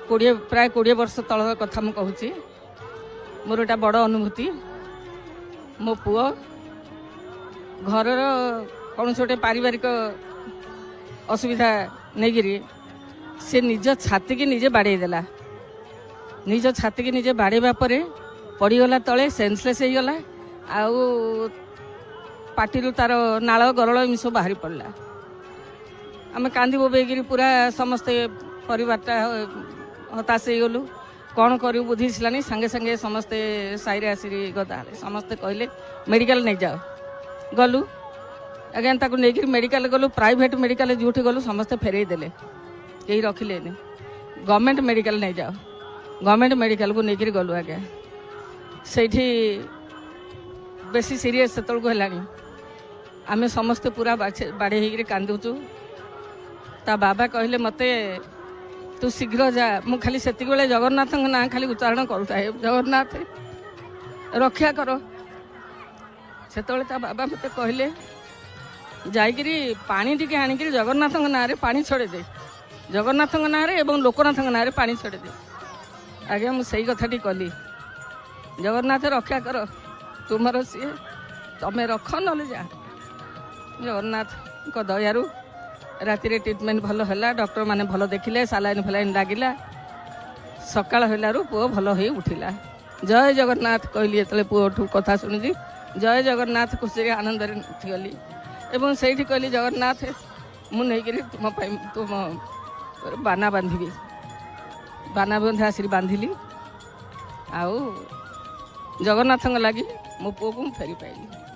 प्राय 20 वर्ष तल कथा मु कहूँ मोर एटा बड़ अनुभूति मो पुओ घर कौन गोटे पारिवारिक असुविधा नहीं से निज छाती की निजे बाड़ेदेला निज छाती की निजे बाड़ेबा परे पड़गला तले सेन्सलेस हो गला आउ पार्टी तार नाल गरल एम सब बाहरी पड़ा आम कांदी बोबेगिरी पूरा समस्ते परिवारटा हताश हो गलु कौन करूँ बुझीलानी सांगे सांगे समस्ते साईरे आसी गदा समस्ते कहले मेडिकल नहीं जाओ गलु आज्ञा ताको नहीं मेडिकल गलु प्राइवेट मेडिकल जोठी गलु समस्ते फेरई देले कहीं रखिले गवर्नमेंट मेडिकल नहीं जाओ गवर्नमेंट मेडिकल को नहीं गलु आज्ञा से बेसी सीरीयस से है आम समस्ते पूरा बाड़े हो कांदुचु ता बाबा कहले मते तू शीघ्र जा मु खाली से जगन्नाथ ना खाली उच्चारण करूए जगन्नाथ रक्षा कर से बाबा मत कहले जाइकरी पानी टी आणिक जगन्नाथ ना पानी छड़े दे जगन्नाथ ना एवं लोकनाथ ना पानी छड़े दे आज्ञा मुझे कथाटी कली जगन्नाथ रक्षा कर तुमर सी तमें रख ना जा जगन्नाथ दयारू राति ट्रिटमेंट भल है डॉक्टर माने भल देखिले सालाइन फलाइन लगिला सकाळ हेलारू पुओ भल हो उठिला जय जगन्नाथ कहली जो पुओठू कथा शुणी जय जगन्नाथ खुशी आनंद गली एवं से कहली जगन्नाथ मुझे तुम तुम बाना बांधि बाना बंधे आसिक बांधिली आउ जगन्नाथ लगी मो पुओ को फेरी पाइली।